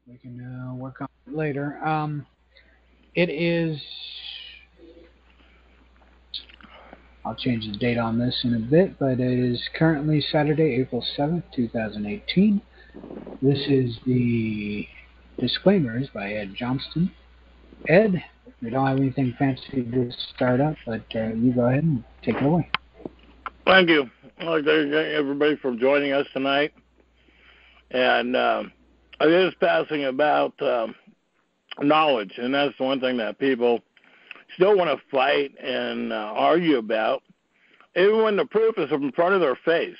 We can work on it later. It is. I'll change the date on this in a bit, but it is currently Saturday, April 7th, 2018. This is the disclaimers by Ed Johnston. Ed, we don't have anything fancy to start up, but you go ahead and take it away. Thank you. I'd like to thank everybody for joining us tonight. And I was passing about knowledge, and that's the one thing that people still want to fight and argue about, even when the proof is in front of their face.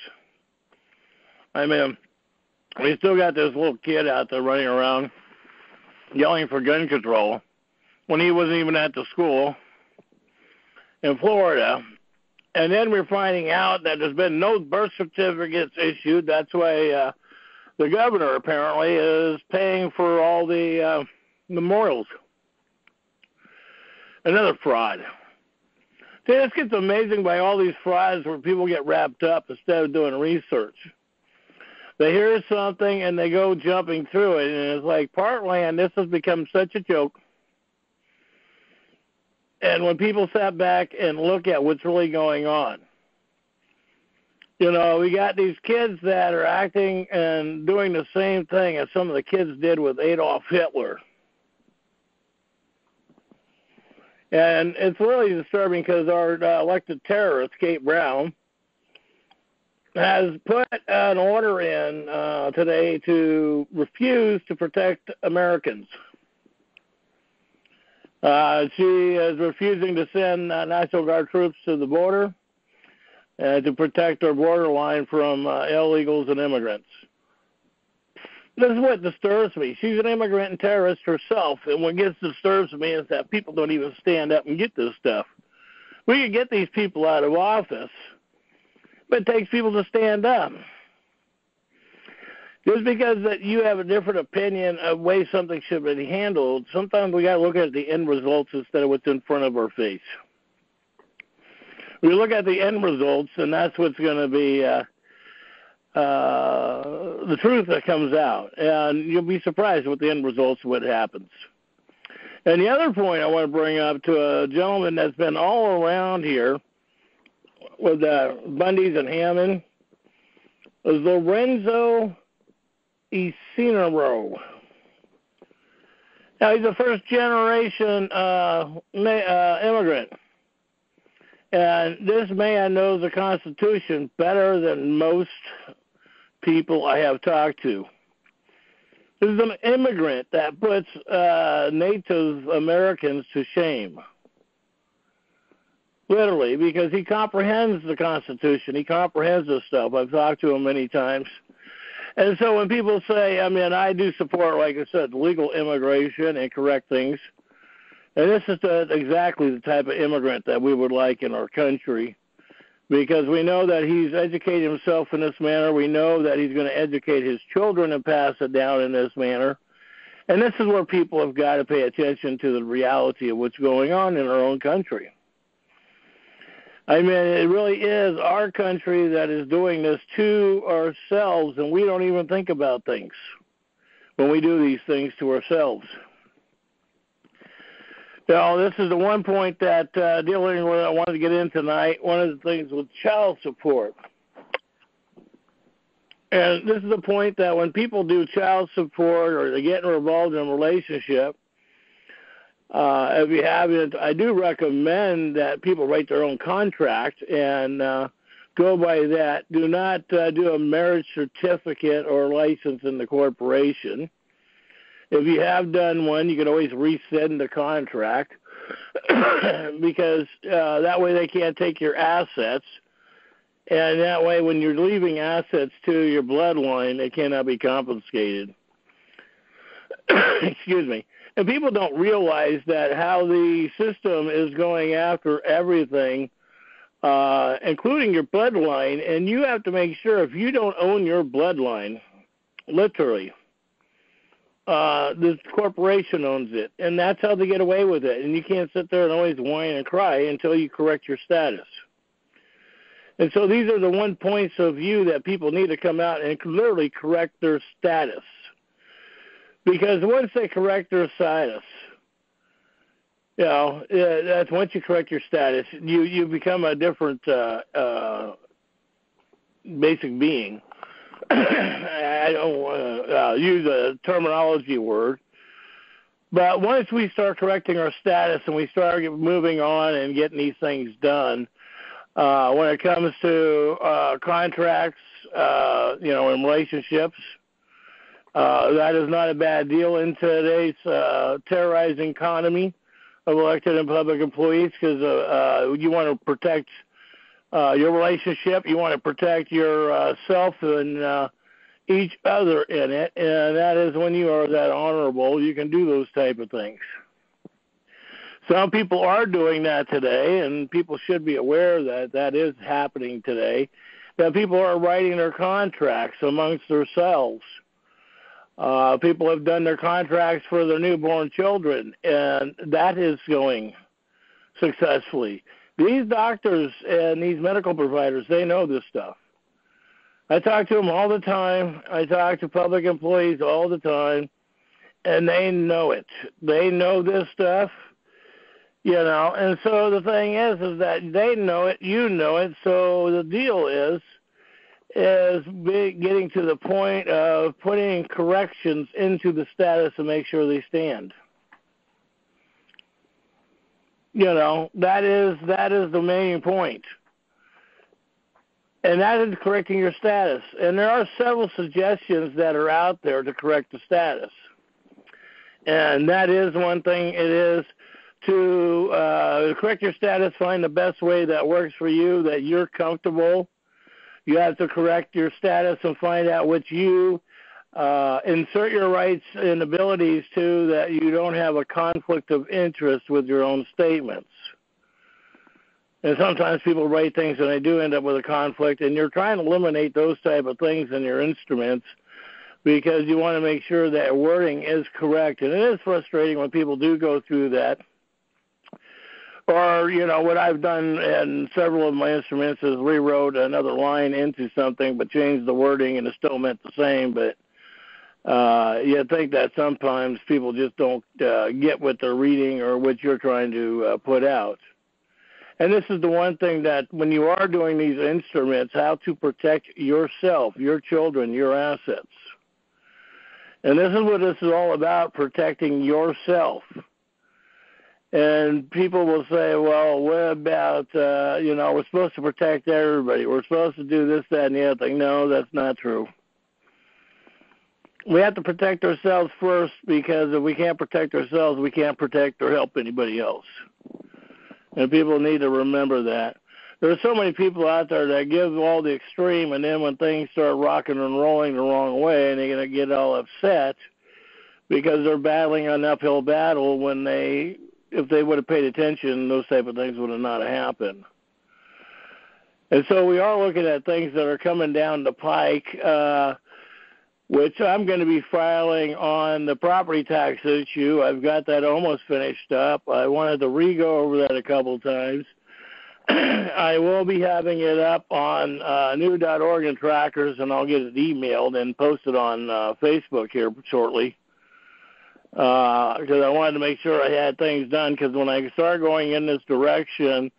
I mean, we still got this little kid out there running around yelling for gun control when he wasn't even at the school in Florida. And then we're finding out that there's been no birth certificates issued. That's why the governor apparently is paying for all the memorials. Another fraud. See, this gets amazing by all these frauds where people get wrapped up instead of doing research. They hear something and they go jumping through it, and it's like Partland, this has become such a joke. And when people sat back and look at what's really going on, you know, we got these kids that are acting and doing the same thing as some of the kids did with Adolf Hitler. And it's really disturbing because our elected terrorist, Kate Brown, has put an order in today to refuse to protect Americans. She is refusing to send National Guard troops to the border to protect our borderline from illegals and immigrants. This is what disturbs me. She's an immigrant and terrorist herself, and what disturbs me is that people don't even stand up and get this stuff. We can get these people out of office, but it takes people to stand up. Just because that you have a different opinion of the way something should be handled, sometimes we got to look at the end results instead of what's in front of our face. We look at the end results, and that's what's going to be the truth that comes out. And you'll be surprised with the end results of what happens. And the other point I want to bring up to a gentleman that's been all around here with Bundy's and Hammond is Lorenzo Isinaro. Now, he's a first-generation immigrant. And this man knows the Constitution better than most people I have talked to. This is an immigrant that puts Native Americans to shame. Literally, because he comprehends the Constitution. He comprehends this stuff. I've talked to him many times. And so when people say, I mean, I do support, like I said, legal immigration and correct things. And this is exactly the type of immigrant that we would like in our country, because we know that he's educated himself in this manner. We know that he's going to educate his children and pass it down in this manner. And this is where people have got to pay attention to the reality of what's going on in our own country. I mean, it really is our country that is doing this to ourselves, and we don't even think about things when we do these things to ourselves. Now, this is the one point that dealing with I wanted to get in tonight, one of the things with child support. And this is the point that when people do child support or they get involved in a relationship, if you haven't, I do recommend that people write their own contract and go by that. Do not do a marriage certificate or license in the corporation. If you have done one, you can always rescind the contract because that way they can't take your assets. And that way when you're leaving assets to your bloodline, they cannot be confiscated. Excuse me. And people don't realize that how the system is going after everything, including your bloodline, and you have to make sure if you don't own your bloodline, literally, this corporation owns it, and that's how they get away with it. And you can't sit there and always whine and cry until you correct your status. And so these are the one points of view that people need to come out and literally correct their status. Because once they correct their status, that's once you correct your status, you become a different basic being. I don't want to use a terminology word, but once we start correcting our status and we start moving on and getting these things done, when it comes to contracts, in relationships, that is not a bad deal in today's terrorizing economy of elected and public employees, because you want to protect your relationship, you want to protect yourself and each other in it, and that is when you are that honorable, you can do those type of things. Some people are doing that today, and people should be aware that that is happening today, that people are writing their contracts amongst themselves. People have done their contracts for their newborn children, and that is going successfully. These doctors and these medical providers, they know this stuff. I talk to them all the time. I talk to public employees all the time, and they know it. They know this stuff, and so the thing is that they know it, you know it, so the deal is getting to the point of putting corrections into the status to make sure they stand. That is the main point. And that is correcting your status. And there are several suggestions that are out there to correct the status. And that is one thing. It is to correct your status, find the best way that works for you, that you're comfortable. You have to correct your status and find out what you insert your rights and abilities to, that you don't have a conflict of interest with your own statements. And sometimes people write things and they do end up with a conflict, and you're trying to eliminate those type of things in your instruments because you want to make sure that wording is correct. And it is frustrating when people do go through that. Or, what I've done in several of my instruments is rewrote another line into something but changed the wording and it still meant the same. But you think that sometimes people just don't get what they're reading or what you're trying to put out. And this is the one thing that when you are doing these instruments, how to protect yourself, your children, your assets. And this is what this is all about, protecting yourself. And people will say, well, what about, we're supposed to protect everybody. We're supposed to do this, that, and the other thing. No, that's not true. We have to protect ourselves first, because if we can't protect ourselves, we can't protect or help anybody else. And people need to remember that. There are so many people out there that give all the extreme, and then when things start rocking and rolling the wrong way, and they're going to get all upset because they're battling an uphill battle when if they would have paid attention, those type of things would have not happened. And so we are looking at things that are coming down the pike, which I'm going to be filing on the property tax issue. I've got that almost finished up. I wanted to re-go over that a couple of times. I will be having it up on new.org and trackers, and I'll get it emailed and posted on Facebook here shortly, because I wanted to make sure I had things done, because when I start going in this direction,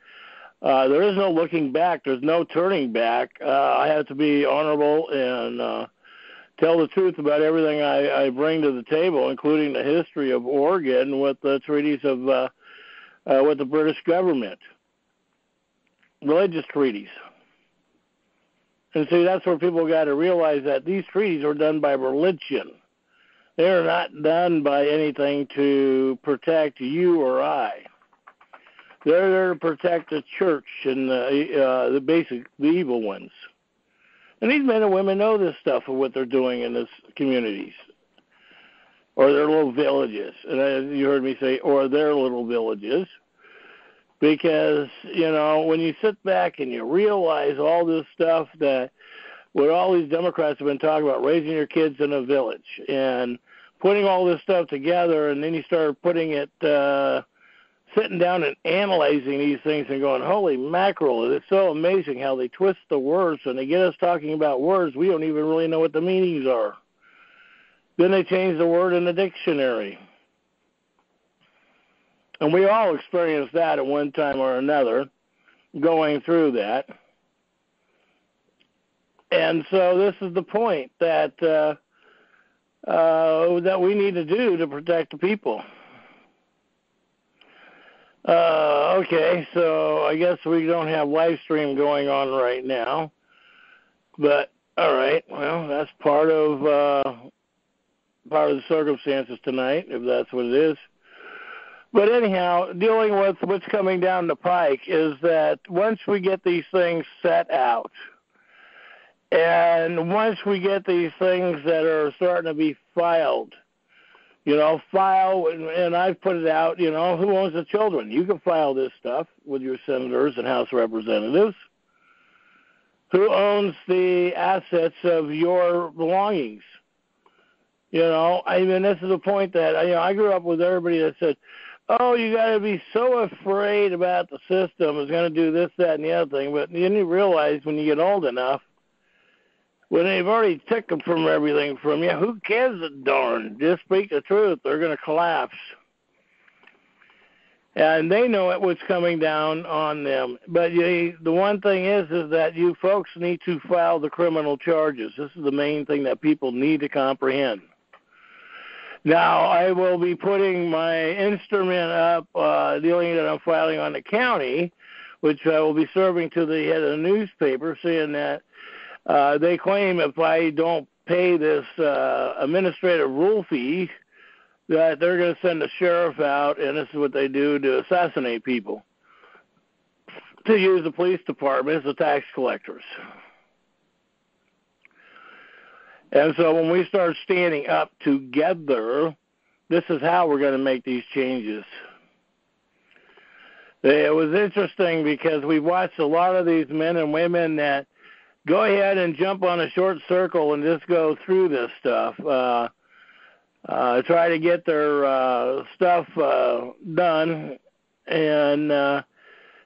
there is no looking back. There's no turning back. I have to be honorable and tell the truth about everything I bring to the table, including the history of Oregon with the treaties of with the British government, religious treaties. And see, that's where people got to realize that these treaties are done by religion. They are not done by anything to protect you or I. They're there to protect the church and the evil ones. And these men and women know this stuff of what they're doing in these communities, or their little villages. And as you heard me say, or their little villages, because, when you sit back and you realize all this stuff that what all these Democrats have been talking about, raising your kids in a village and putting all this stuff together, and then you start putting it, sitting down and analyzing these things and going, holy mackerel, it's so amazing how they twist the words and they get us talking about words we don't even really know what the meanings are. Then they changed the word in the dictionary. And we all experienced that at one time or another, going through that. And so this is the point that that we need to do to protect the people. Okay, so I guess we don't have live stream going on right now. But, all right, well, that's part of the circumstances tonight, if that's what it is. But anyhow, dealing with what's coming down the pike is that once we get these things set out, and once we get these things that are starting to be filed, file, and I've put it out, who owns the children? You can file this stuff with your senators and House representatives. Who owns the assets of your belongings? This is the point that, I grew up with everybody that said, oh, you got to be so afraid about the system is going to do this, that, and the other thing. But then you realize when you get old enough, when they've already taken from everything from you, who cares a darn? Just speak the truth. They're going to collapse. And they know what's coming down on them. But the one thing is that you folks need to file the criminal charges. This is the main thing that people need to comprehend. Now, I will be putting my instrument up, dealing that I'm filing on the county, which I will be serving to the head of the newspaper, saying that they claim if I don't pay this administrative rule fee, that they're going to send the sheriff out, and this is what they do to assassinate people, to use the police department as the tax collectors. And so when we start standing up together, this is how we're going to make these changes. It was interesting because we watched a lot of these men and women that go ahead and jump on a short circle and just go through this stuff, try to get their stuff done, and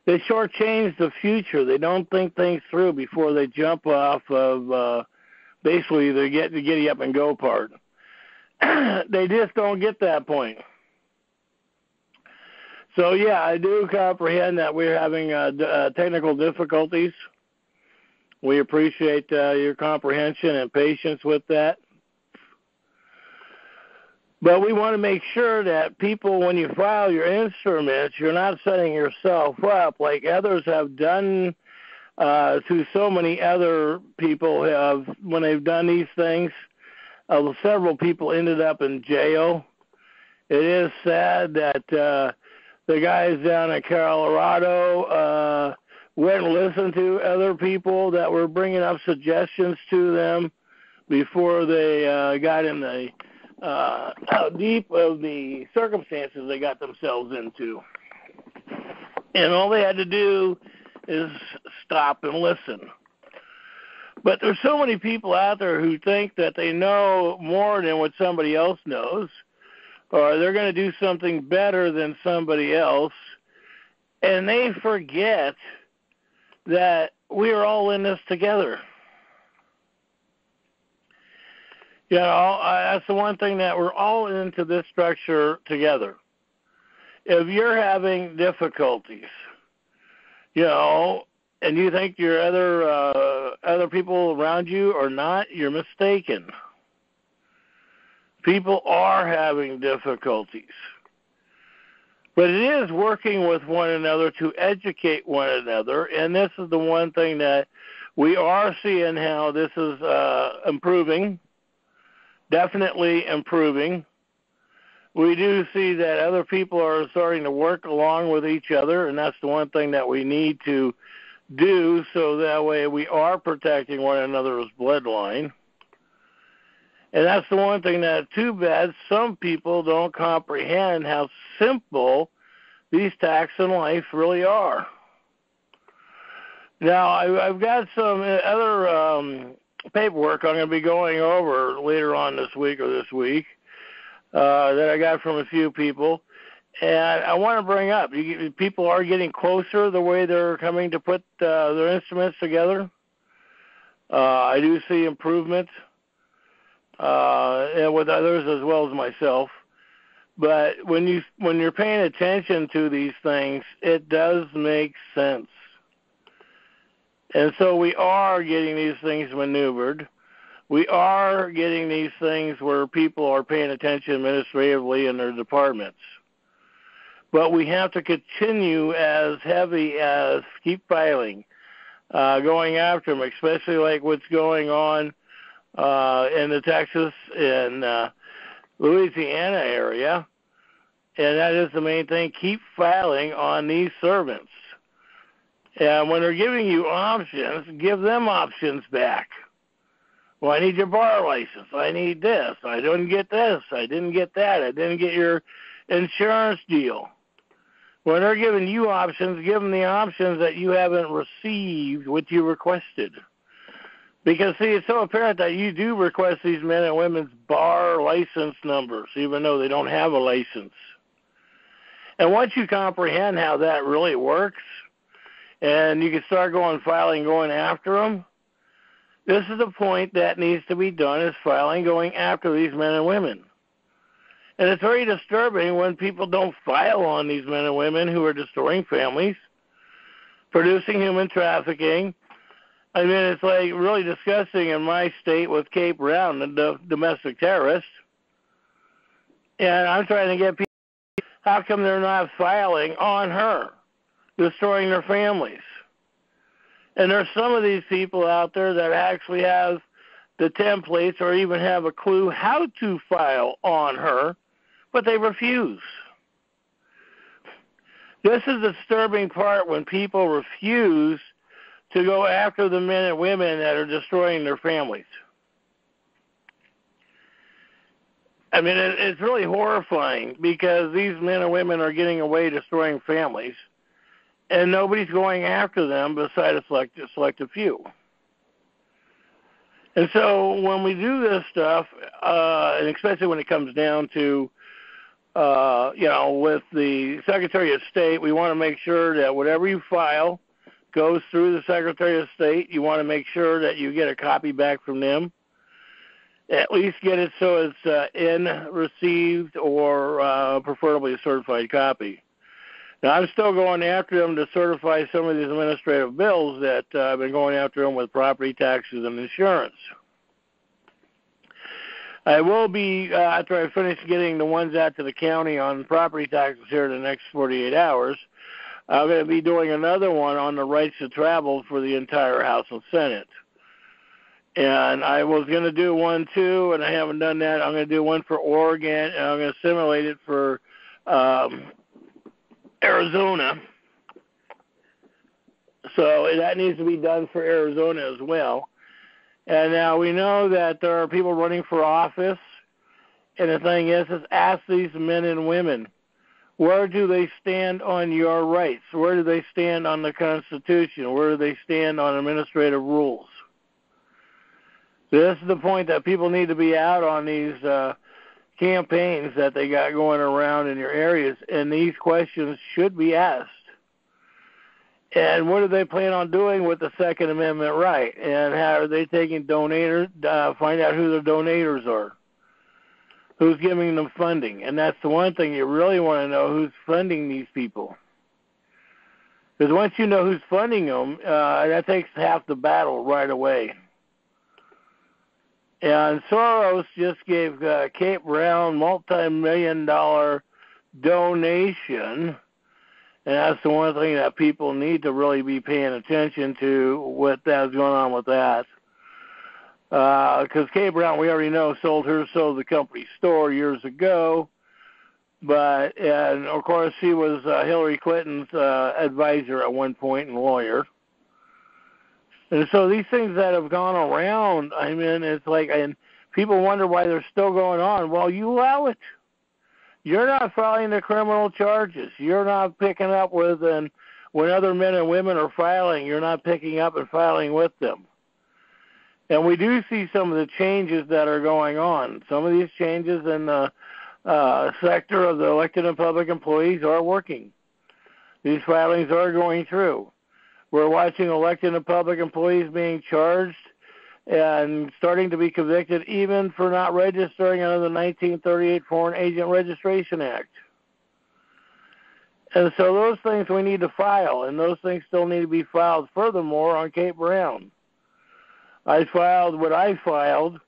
they shortchange the future. They don't think things through before they jump off of basically the giddy up and go part. They just don't get that point. So, yeah, I do comprehend that we're having technical difficulties. We appreciate your comprehension and patience with that. But we want to make sure that people, when you file your instruments, you're not setting yourself up like others have done to so many other people when they've done these things. Several people ended up in jail. It is sad that the guys down in Colorado went and listened to other people that were bringing up suggestions to them before they got in the deep of the circumstances they got themselves into. And all they had to do is stop and listen. But there's so many people out there who think that they know more than what somebody else knows, or they're going to do something better than somebody else, and they forget that we are all in this together. That's the one thing, that we're all into this structure together. If you're having difficulties, and you think your other people around you are not, you're mistaken. People are having difficulties. But it is working with one another to educate one another, and this is the one thing that we are seeing how this is improving, definitely improving. We do see that other people are starting to work along with each other, and that's the one thing that we need to do, so that way we are protecting one another's bloodline. And that's the one thing that, too bad, some people don't comprehend how simple these attacks in life really are. Now, I've got some other paperwork I'm going to be going over later on this week that I got from a few people. And I want to bring up, people are getting closer the way they're coming to put their instruments together. I do see improvement. and with others as well as myself. But when you're paying attention to these things, it does make sense. And so we are getting these things maneuvered. We are getting these things where people are paying attention administratively in their departments. But we have to continue as heavy as keep filing, going after them, especially like what's going on in the Texas and Louisiana area. And that is the main thing. Keep filing on these servants. And when they're giving you options, give them options back. Well, I need your bar license. I need this. I didn't get this. I didn't get that. I didn't get your insurance deal. When they're giving you options, give them the options that you haven't received what you requested. Because, see, it's so apparent that you do request these men and women's bar license numbers, even though they don't have a license. And once you comprehend how that really works, and you can start filing, going after them, this is the point that needs to be done, is filing, going after these men and women. And it's very disturbing when people don't file on these men and women who are destroying families, producing human trafficking. I mean, it's like really disgusting in my state with Kate Brown, the domestic terrorist. And I'm trying to get people, how come they're not filing on her, destroying their families? And there's some of these people out there that actually have the templates or even have a clue how to file on her, but they refuse. This is the disturbing part, when people refuse to go after the men and women that are destroying their families. I mean, it's really horrifying, because these men and women are getting away destroying families, and nobody's going after them beside a selective few. And so when we do this stuff, and especially when it comes down to, with the Secretary of State, we want to make sure that whatever you file goes through the Secretary of State. You want to make sure that you get a copy back from them. At least get it so it's in received, or preferably a certified copy. Now, I'm still going after them to certify some of these administrative bills that I've been going after them with property taxes and insurance. I will be, after I finish getting the ones out to the county on property taxes here in the next 48 hours, I'm going to be doing another one on the rights to travel for the entire House and Senate. And I was going to do one, too, and I haven't done that. I'm going to do one for Oregon, and I'm going to simulate it for Arizona. So that needs to be done for Arizona as well. And now we know that there are people running for office, and the thing is ask these men and women, where do they stand on your rights? Where do they stand on the Constitution? Where do they stand on administrative rules? This is the point that people need to be out on these campaigns that they got going around in your areas, and these questions should be asked. And what do they plan on doing with the Second Amendment right? And how are they taking donators, find out who the donators are, who's giving them funding. And that's the one thing you really want to know, who's funding these people. Because once you know who's funding them, that takes half the battle right away. And Soros just gave Kate Brown multi-million-dollar donation, and that's the one thing that people need to really be paying attention to, what that's going on with that. Because Kate Brown, we already know, sold the company store years ago, and of course she was Hillary Clinton's advisor at one point and lawyer. And so these things that have gone around, I mean, it's like, and people wonder why they're still going on. Well, you allow it. You're not filing the criminal charges. You're not picking up with, and when other men and women are filing, you're not picking up and filing with them. And we do see some of the changes that are going on. Some of these changes in the sector of the elected and public employees are working. These filings are going through. We're watching elected and public employees being charged and starting to be convicted even for not registering under the 1938 Foreign Agent Registration Act. And so those things we need to file, and those things still need to be filed furthermore on Kate Brown. I filed what I filed,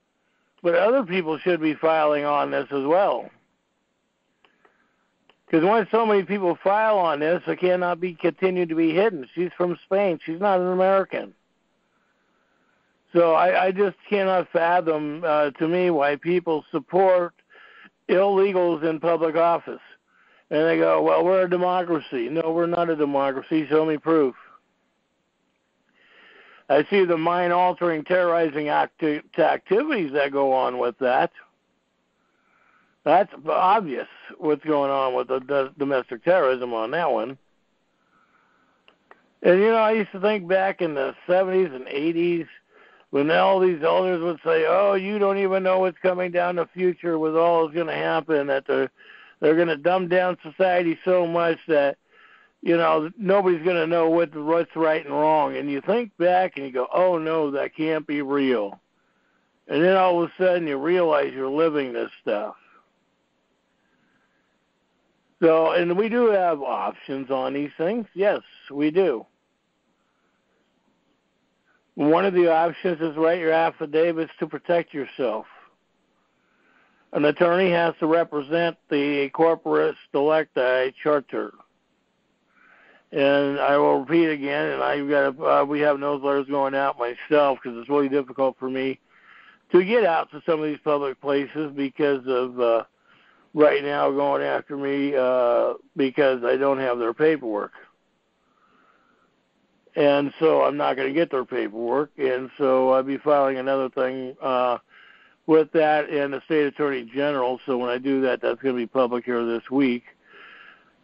but other people should be filing on this as well. Because once so many people file on this, it cannot be continued to be hidden. She's from Spain. She's not an American. So I just cannot fathom, to me, why people support illegals in public office. And they go, well, we're a democracy. No, we're not a democracy. Show me proof. I see the mind-altering, terrorizing activities that go on with that. That's obvious what's going on with the domestic terrorism on that one. And, I used to think back in the 70s and 80s when all these elders would say, oh, you don't even know what's coming down the future with all that's going to happen, that they're going to dumb down society so much that, nobody's going to know what's right and wrong. And you think back and you go, oh, no, that can't be real. And then all of a sudden you realize you're living this stuff. So, and we do have options on these things. Yes, we do. One of the options is write your affidavits to protect yourself. An attorney has to represent the corporate delicti charter. And I will repeat again, and we have those letters going out myself because it's really difficult for me to get out to some of these public places because of right now going after me because I don't have their paperwork. And so I'm not going to get their paperwork, and so I'll be filing another thing with that and the state attorney general. So when I do that, that's going to be public here this week.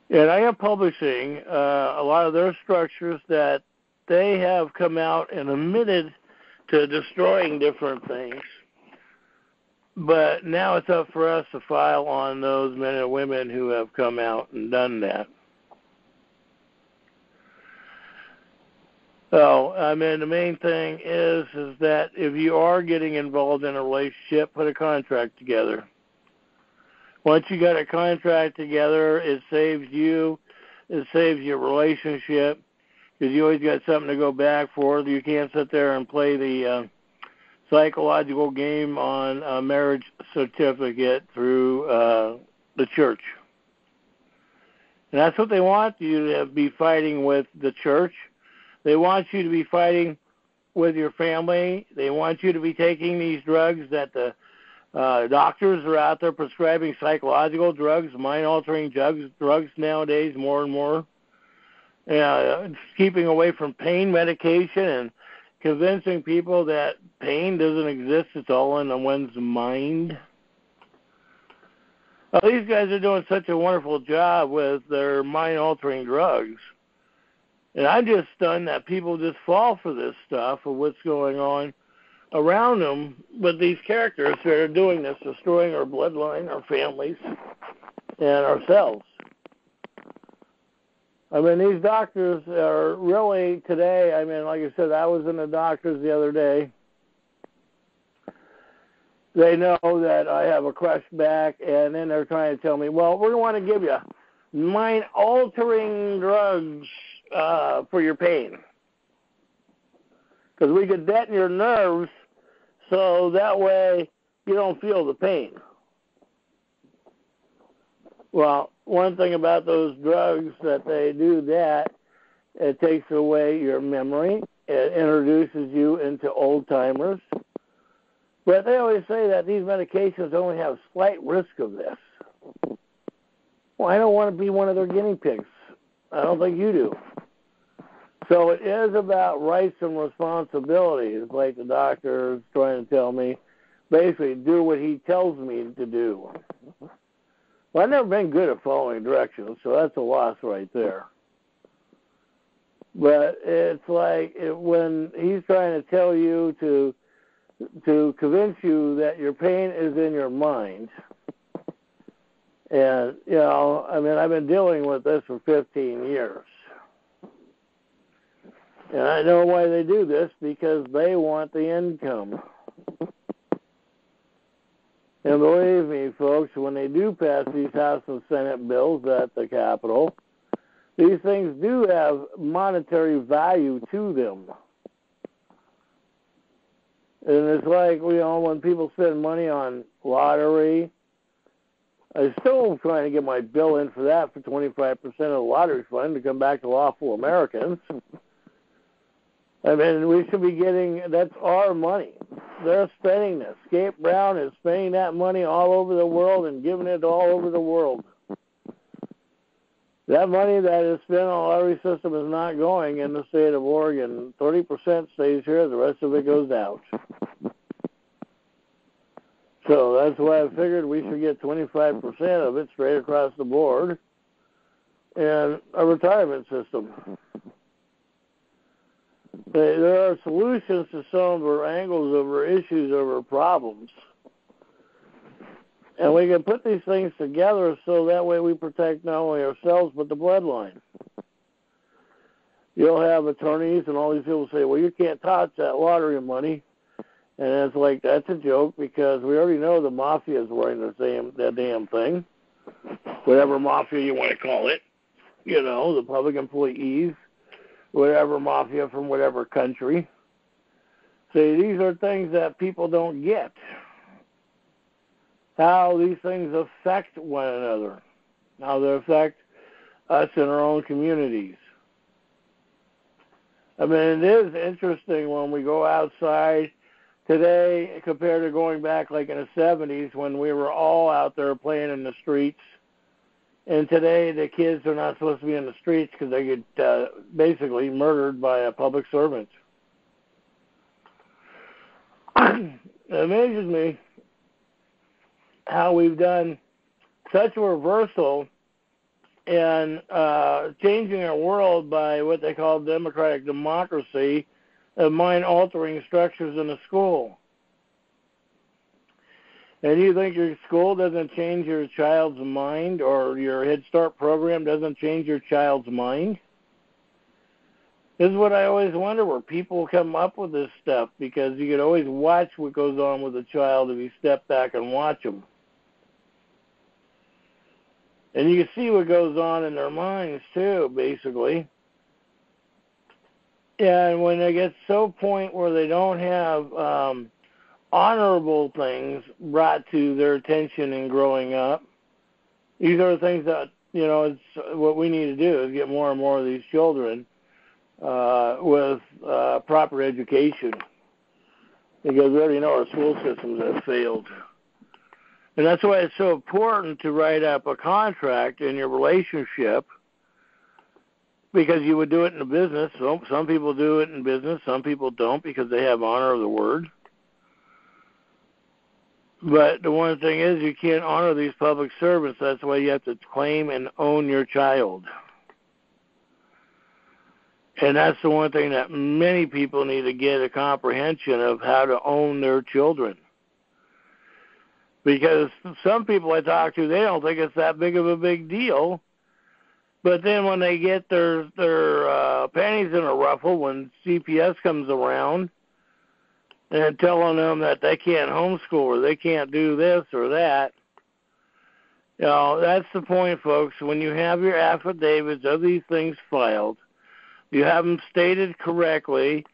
And I am publishing a lot of their structures that they have come out and admitted to destroying different things. But now it's up for us to file on those men and women who have come out and done that. So, the main thing is that if you are getting involved in a relationship, put a contract together. Once you got a contract together, it saves you, it saves your relationship, because you always got something to go back for. You can't sit there and play the psychological game on a marriage certificate through the church. And that's what they want you to be fighting with the church. They want you to be fighting with your family. They want you to be taking these drugs that the doctors are out there prescribing, psychological drugs, mind-altering drugs nowadays more and more. Keeping away from pain medication and convincing people that pain doesn't exist. It's all in one's mind. These guys are doing such a wonderful job with their mind-altering drugs. And I'm just stunned that people just fall for this stuff of what's going on around them with these characters that are doing this, destroying our bloodline, our families, and ourselves. These doctors are really today, like I said, I was in the doctors the other day. They know that I have a crushed back, and then they're trying to tell me, well, we're going to want to give you mind-altering drugs for your pain. Because we could deaden your nerves so that way you don't feel the pain. Well, one thing about those drugs that they do that, it takes away your memory. It introduces you into old-timers. But they always say that these medications only have slight risk of this. Well, I don't want to be one of their guinea pigs. I don't think you do. So it is about rights and responsibilities, like the doctor is trying to tell me. Basically, do what he tells me to do. Well, I've never been good at following directions, so that's a loss right there. But it's like when he's trying to tell you to convince you that your pain is in your mind. And, I've been dealing with this for 15 years. And I know why they do this, because they want the income. And believe me, folks, when they do pass these House and Senate bills at the Capitol, these things do have monetary value to them. And it's like, when people spend money on lottery, I'm still trying to get my bill in for that for 25% of the lottery fund to come back to lawful Americans. I mean, we should be getting, that's our money. They're spending this. Skate Brown is spending that money all over the world and giving it all over the world. That money that is spent on the lottery system is not going in the state of Oregon. 30% stays here, the rest of it goes out. So that's why I figured we should get 25% of it straight across the board and a retirement system. There are solutions to some of our angles, of our issues, of our problems. And we can put these things together so that way we protect not only ourselves but the bloodline. You'll have attorneys and all these people say, well, you can't touch that lottery money. And it's like, that's a joke, because we already know the mafia is running that damn thing. Whatever mafia you want to call it. The public employees. Whatever mafia from whatever country. See, these are things that people don't get. How these things affect one another. How they affect us in our own communities. I mean, it is interesting when we go outside today compared to going back like in the 70s when we were all out there playing in the streets. And today the kids are not supposed to be in the streets because they get basically murdered by a public servant. It amazes me how we've done such a reversal in changing our world by what they call democratic democracy of mind-altering structures in the school. And you think your school doesn't change your child's mind, or your Head Start program doesn't change your child's mind? This is what I always wonder, where people come up with this stuff, because you can always watch what goes on with a child if you step back and watch them. And you can see what goes on in their minds, too, basically. And when they get so point where they don't have honorable things brought to their attention in growing up, these are the things that, it's what we need to do, is get more and more of these children with proper education. Because we already know our school systems have failed. And that's why it's so important to write up a contract in your relationship, because you would do it in a business. So some people do it in business, some people don't, because they have honor of the word. But the one thing is, you can't honor these public servants. That's why you have to claim and own your child. And that's the one thing that many people need to get a comprehension of, how to own their children. Because some people I talk to, they don't think it's that big of a big deal. But then when they get their panties in a ruffle, when CPS comes around and telling them that they can't homeschool or they can't do this or that, that's the point, folks. When you have your affidavits of these things filed, you have them stated correctly,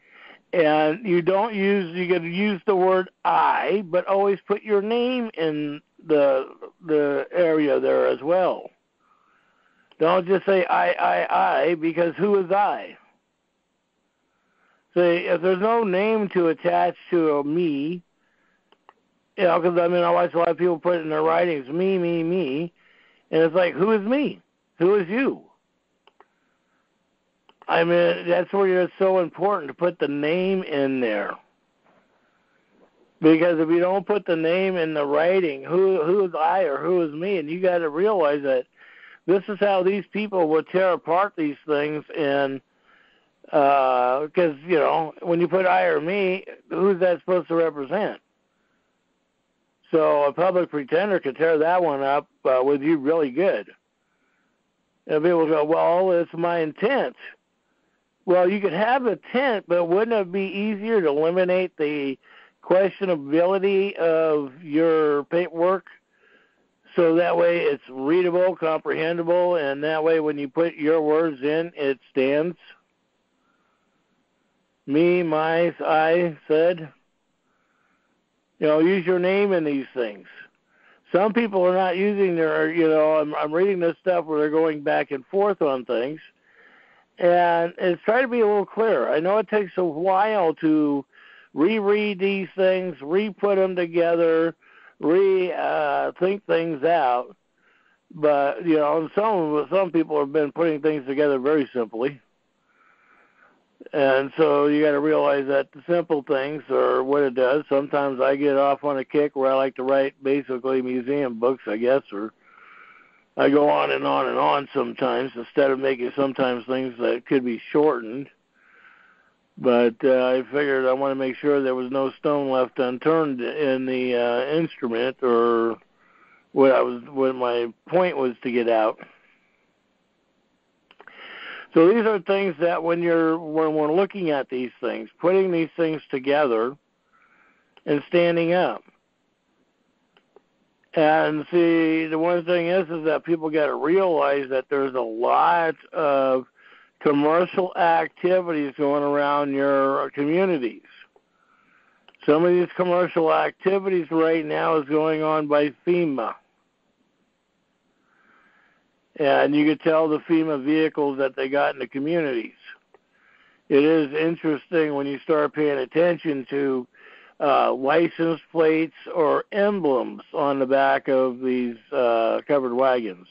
and you got to use the word I, but always put your name in the area there as well. Don't just say I, because who is I? See, if there's no name to attach to a me, because I watch a lot of people put it in their writings, me, and it's like, who is me? Who is you? That's where it's so important to put the name in there. Because if you don't put the name in the writing, who is I or who is me? And you got to realize that this is how these people will tear apart these things. And because, when you put I or me, who's that supposed to represent? So a public pretender could tear that one up with you really good. And people go, well, it's my intent. Well, you could have a tent, but wouldn't it be easier to eliminate the questionability of your paperwork? So that way it's readable, comprehensible, and that way when you put your words in, it stands. Me, my, I said. Use your name in these things. Some people are not using their, I'm reading this stuff where they're going back and forth on things, and it's trying to be a little clearer. I know it takes a while to reread these things, re-put them together, think things out. But some people have been putting things together very simply, and so you got to realize that the simple things are what it does. Sometimes I get off on a kick where I like to write basically museum books, I guess, or I go on and on and on sometimes instead of making sometimes things that could be shortened. But I figured I want to make sure there was no stone left unturned in the instrument, or what my point was to get out. So these are things that when we're looking at these things, putting these things together and standing up. And see, the one thing is that people got to realize that there's a lot of commercial activities going around your communities. Some of these commercial activities right now is going on by FEMA. And you could tell the FEMA vehicles that they got in the communities. It is interesting when you start paying attention to license plates or emblems on the back of these covered wagons.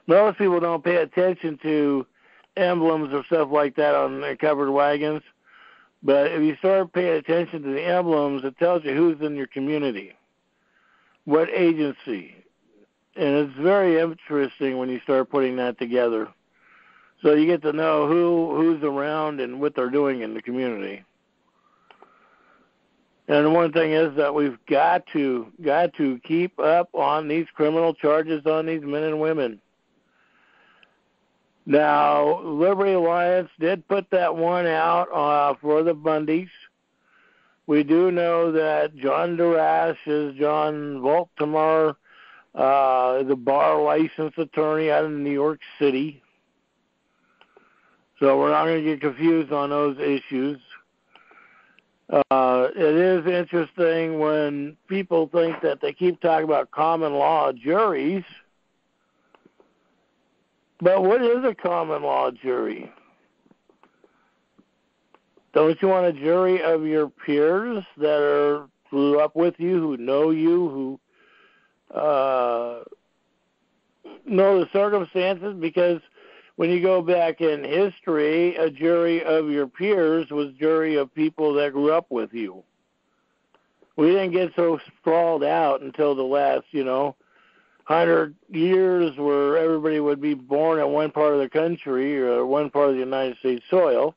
Most people don't pay attention to emblems or stuff like that on the covered wagons, but if you start paying attention to the emblems, it tells you who's in your community, what agency, and it's very interesting when you start putting that together. So you get to know who's around and what they're doing in the community. And the one thing is that we've got to keep up on these criminal charges on these men and women. Now, Liberty Alliance did put that one out for the Bundys. We do know that John Darash is John Baltimore, the bar license attorney out of New York City. So we're not going to get confused on those issues. It is interesting when people think that they keep talking about common law juries. But what is a common law jury? Don't you want a jury of your peers that grew up with you, who know you, who know the circumstances? Because when you go back in history, a jury of your peers was a jury of people that grew up with you. We didn't get so sprawled out until the last, 100 years where everybody would be born in one part of the country or one part of the United States soil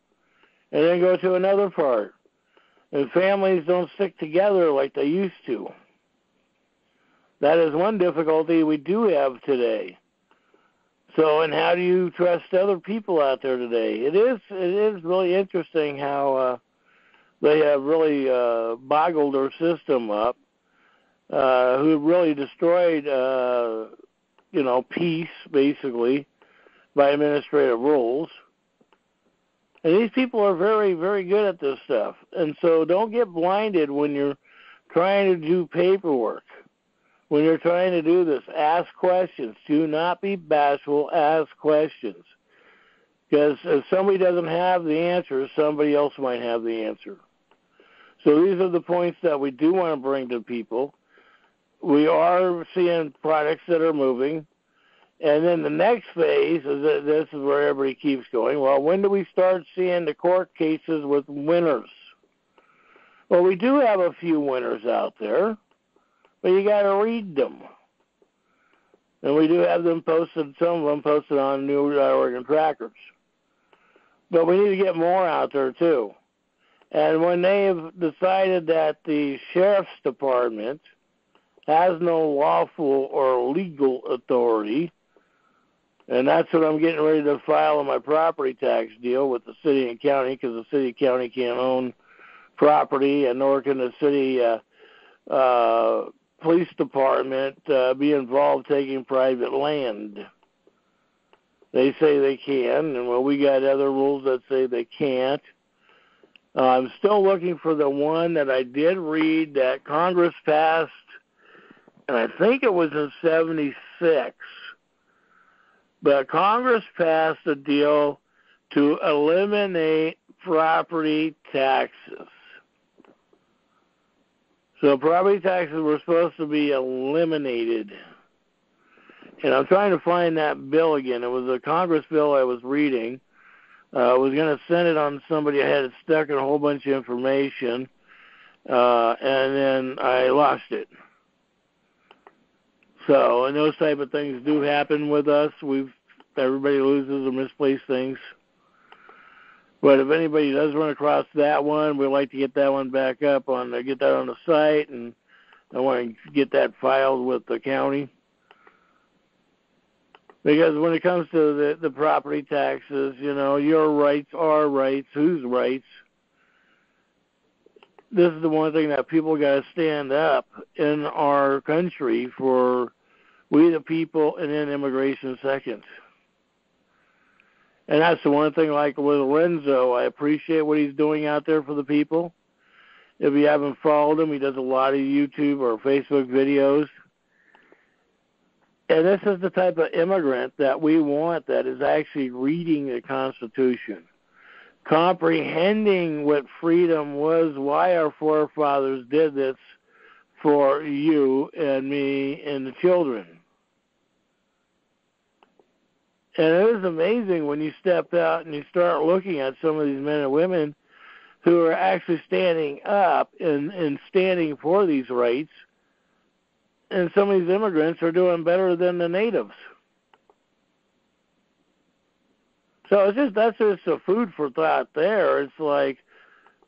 and then go to another part. And families don't stick together like they used to. That is one difficulty we do have today. So, and how do you trust other people out there today? It is really interesting how they have really boggled their system up. Who really destroyed, peace, basically, by administrative rules. And these people are very, very good at this stuff. And so don't get blinded when you're trying to do paperwork. When you're trying to do this, ask questions. Do not be bashful. Ask questions. Because if somebody doesn't have the answer, somebody else might have the answer. So these are the points that we do want to bring to people. We are seeing products that are moving. And then the next phase is that this is where everybody keeps going. Well, when do we start seeing the court cases with winners? Well, we do have a few winners out there, but you got to read them. And we do have them posted, some of them posted on New Oregon Trackers. But we need to get more out there, too. And when they have decided that the sheriff's department has no lawful or legal authority And that's what I'm getting ready to file on my property tax deal with the city and county, because the city and county can't own property, and nor can the city police department be involved taking private land. They say they can, and well, we got other rules that say they can't. I'm still looking for the one that I did read that Congress passed, and I think it was in '76. But Congress passed a deal to eliminate property taxes. So property taxes were supposed to be eliminated. And I'm trying to find that bill again. It was a Congress bill I was reading. I was going to send it on somebody. I had it stuck in a whole bunch of information, and then I lost it. So, and those type of things do happen with us. Everybody loses or misplaces things. But if anybody does run across that one, we'd like to get that one back up get that on the site, and I want to get that filed with the county. Because when it comes to the property taxes, your rights are rights. Whose rights? This is the one thing that people got to stand up in our country for, we the people, and then immigration second. And that's the one thing, like with Lorenzo, I appreciate what he's doing out there for the people. If you haven't followed him, he does a lot of YouTube or Facebook videos. And this is the type of immigrant that we want, that is actually reading the Constitution, comprehending what freedom was, why our forefathers did this for you and me and the children. And it is amazing when you step out and you start looking at some of these men and women who are actually standing up and standing for these rights. And some of these immigrants are doing better than the natives. So that's just a food for thought there. It's like,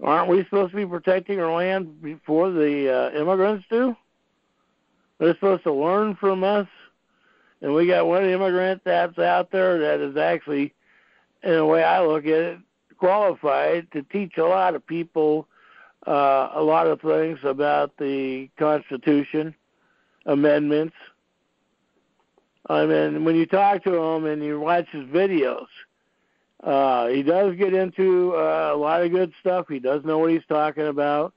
aren't we supposed to be protecting our land before the immigrants do? They're supposed to learn from us. And we got one immigrant that's out there that is actually, in the way I look at it, qualified to teach a lot of people a lot of things about the Constitution, amendments. I mean, when you talk to him and you watch his videos, he does get into a lot of good stuff. He does know what he's talking about.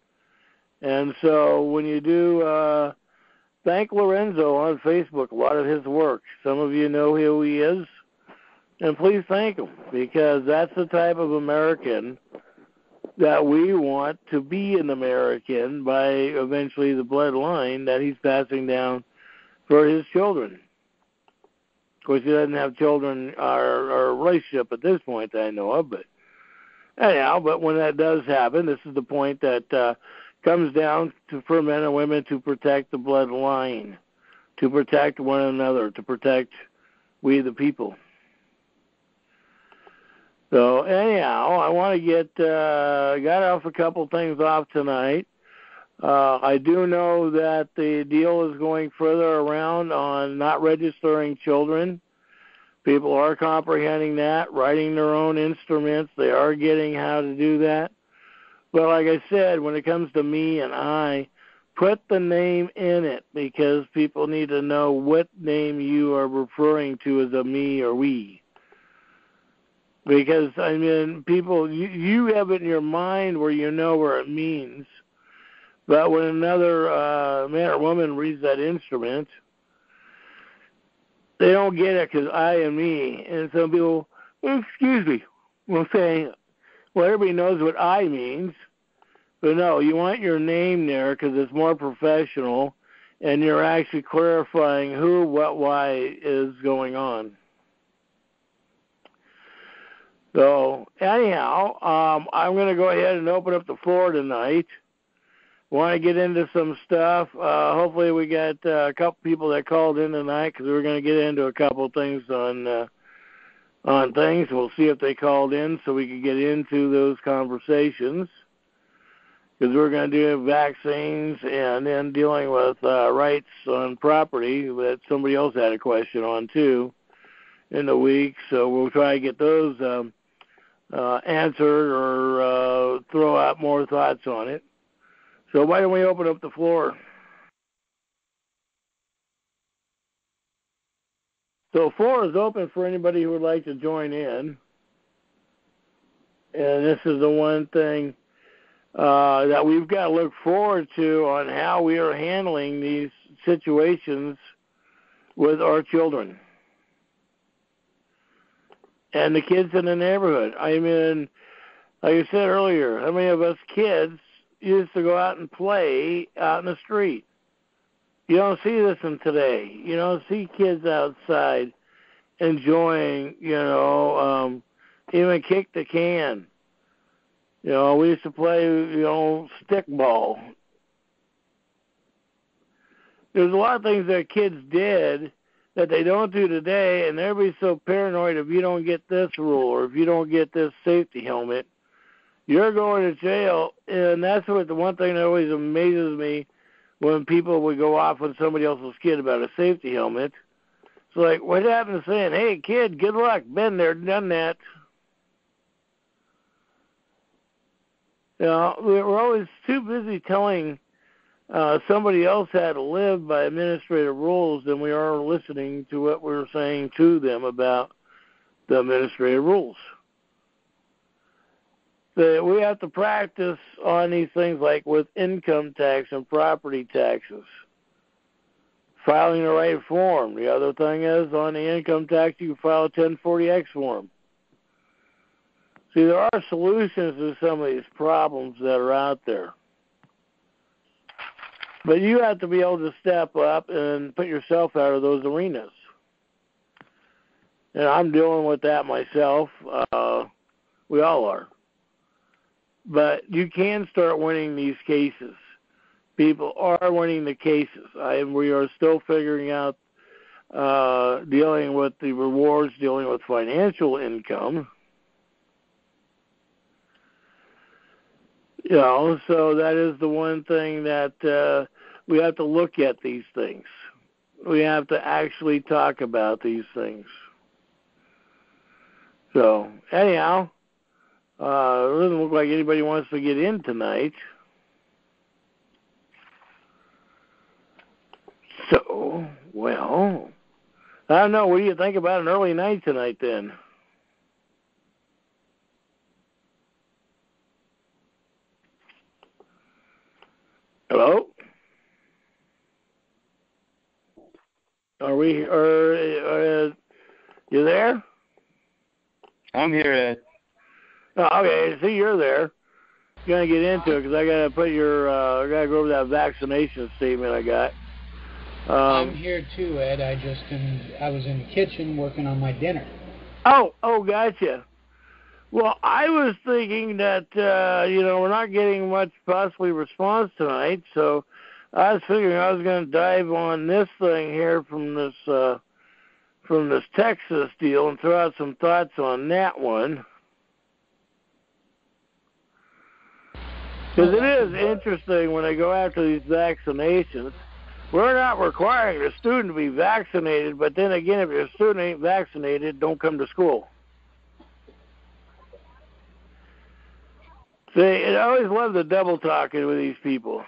And so when you do thank Lorenzo on Facebook, a lot of his work. Some of you know who he is. And please thank him, because that's the type of American that we want to be an American by eventually the bloodline that he's passing down for his children. Of course, he doesn't have children or a relationship at this point that I know of, but anyhow, but when that does happen, this is the point that comes down for men and women to protect the bloodline, to protect one another, to protect we the people. So anyhow, I want to got off a couple things off tonight. I do know that the deal is going further around on not registering children. People are comprehending that, writing their own instruments. They are getting how to do that. But like I said, when it comes to me and I, put the name in it, because people need to know what name you are referring to as a me or we. Because, I mean, people, you have it in your mind where you know where it means. But when another man or woman reads that instrument, they don't get it because I and me. And some people, well, excuse me, will say, well, everybody knows what I means. But no, you want your name there because it's more professional, and you're actually clarifying who, what, why is going on. So anyhow, I'm going to go ahead and open up the floor tonight. Want to get into some stuff. Hopefully we got a couple people that called in tonight, because we're going to get into a couple things on things. We'll see if they called in so we can get into those conversations, because we're going to do vaccines and then dealing with rights on property that somebody else had a question on too. in the week, so we'll try to get those answered or throw out more thoughts on it. So why don't we open up the floor? So floor is open for anybody who would like to join in. And this is the one thing that we've got to look forward to on how we are handling these situations with our children and the kids in the neighborhood. I mean, like I said earlier, how many of us kids used to go out and play out in the street? You don't see this in today. You don't see kids outside enjoying, even kick the can. We used to play, stickball. There's a lot of things that kids did that they don't do today, and everybody's so paranoid if you don't get this rule or if you don't get this safety helmet, you're going to jail. And that's what the one thing that always amazes me when people would go off on somebody else's kid about a safety helmet. It's like, what happened to saying, hey, kid, good luck, been there, done that. We're always too busy telling somebody else how to live by administrative rules than we are listening to what we're saying to them about the administrative rules. We have to practice on these things like with income tax and property taxes, filing the right form. The other thing is on the income tax, you can file a 1040X form. See, there are solutions to some of these problems that are out there. But you have to be able to step up and put yourself out of those arenas. And I'm dealing with that myself. We all are. But you can start winning these cases. People are winning the cases. We are still figuring out dealing with the rewards, dealing with financial income. So that is the one thing that we have to look at these things. We have to actually talk about these things. So, anyhow, it doesn't look like anybody wants to get in tonight. So, well, I don't know. What do you think about an early night tonight then? Hello? You there? I'm here, Ed. Oh, okay, see, you're there. Gonna get into it because I gotta put I gotta go over that vaccination statement I got. I'm here too, Ed. I was in the kitchen working on my dinner. Oh, gotcha. Well, I was thinking that we're not getting much possibly response tonight, so I was figuring I was going to dive on this thing here from this Texas deal and throw out some thoughts on that one. Because it is interesting when they go after these vaccinations. We're not requiring the student to be vaccinated, but then again, if your student ain't vaccinated, don't come to school. See, I always love the double talking with these people.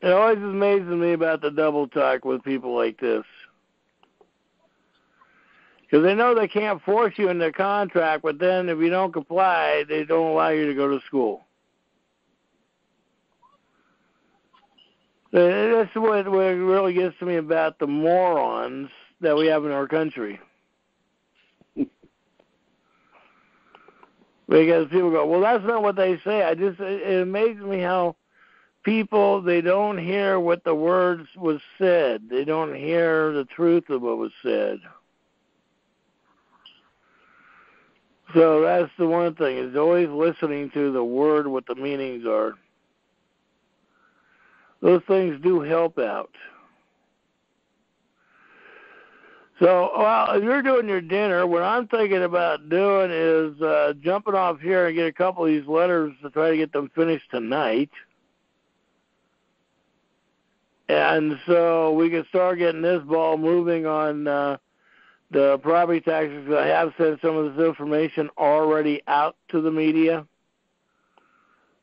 It always amazes me about the double talk with people like this. Because they know they can't force you into a contract, but then if you don't comply, they don't allow you to go to school. That's what really gets to me about the morons that we have in our country. Because people go, well, that's not what they say. It amazes me how people, they don't hear what the words was said. They don't hear the truth of what was said. So that's the one thing, is always listening to the word, what the meanings are. Those things do help out. So, well, if you're doing your dinner, what I'm thinking about doing is jumping off here and get a couple of these letters to try to get them finished tonight. And so we can start getting this ball moving on the property taxes. I have sent some of this information already out to the media.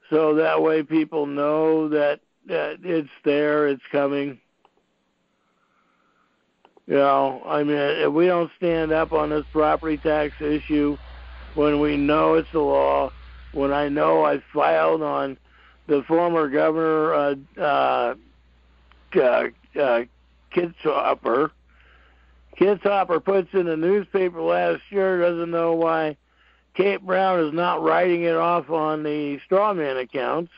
So that way people know that it's there, it's coming. You know, I mean, if we don't stand up on this property tax issue when we know it's the law, when I know I filed on the former governor, Kitzhoffer. Kitzhoffer puts in the newspaper last year, doesn't know why Kate Brown is not writing it off on the straw man accounts.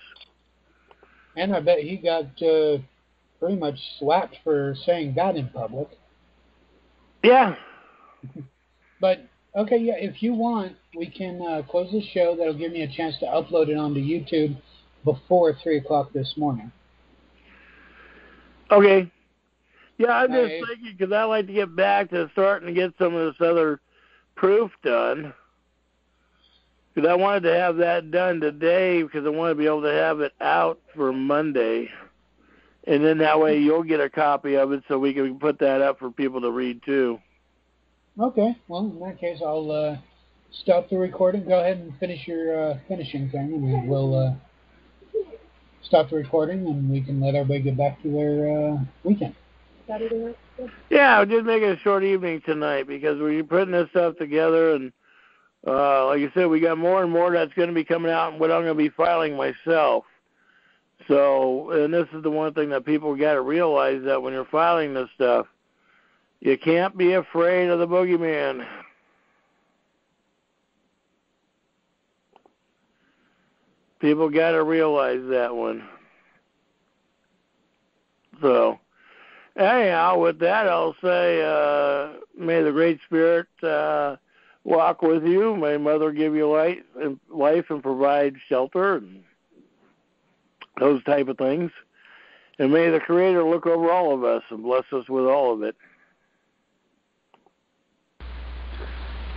And I bet he got pretty much slapped for saying that in public. Yeah. But, okay, yeah, if you want, we can close the show. That'll give me a chance to upload it onto YouTube before 3 o'clock this morning. Okay. Yeah, I'm just thinking, because I like to get back to starting to get some of this other proof done. Because I wanted to have that done today because I want to be able to have it out for Monday. And then that way you'll get a copy of it so we can put that up for people to read too. Okay. Well, in that case, I'll stop the recording. Go ahead and finish your finishing thing, and we'll stop the recording, and we can let everybody get back to their weekend. Yeah, just make it a short evening tonight because we're putting this stuff together, and like I said, we got more and more that's going to be coming out, and what I'm going to be filing myself. So, and this is the one thing that people got to realize, that when you're filing this stuff, you can't be afraid of the boogeyman. People got to realize that one. So, anyhow, with that, I'll say, may the Great Spirit walk with you. May Mother give you life and provide shelter and those type of things. And may the Creator look over all of us and bless us with all of it.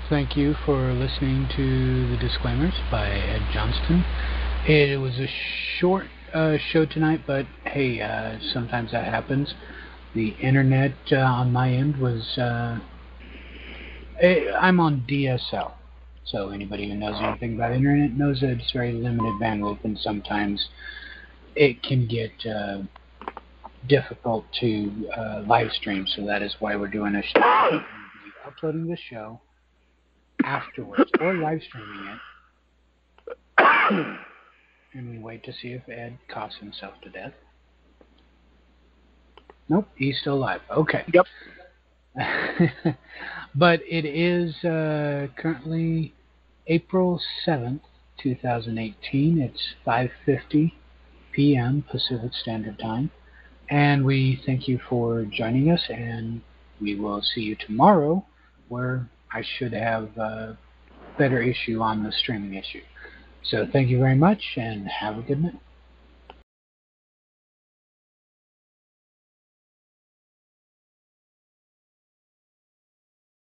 Thank you for listening to the Disclaimers by Ed Johnston. It was a short show tonight, but hey, sometimes that happens. The internet on my end was... I'm on DSL, so anybody who knows anything about internet knows that it's very limited bandwidth, and sometimes it can get difficult to live stream, so that is why we're doing a show. We'll be uploading the show afterwards, or live streaming it, and we wait to see if Ed coughs himself to death. Nope, he's still alive. Okay. Yep. But it is currently April 7th, 2018. It's 5:50 p.m. Pacific Standard Time. And we thank you for joining us, and we will see you tomorrow, where I should have a better issue on the streaming issue. So thank you very much, and have a good night.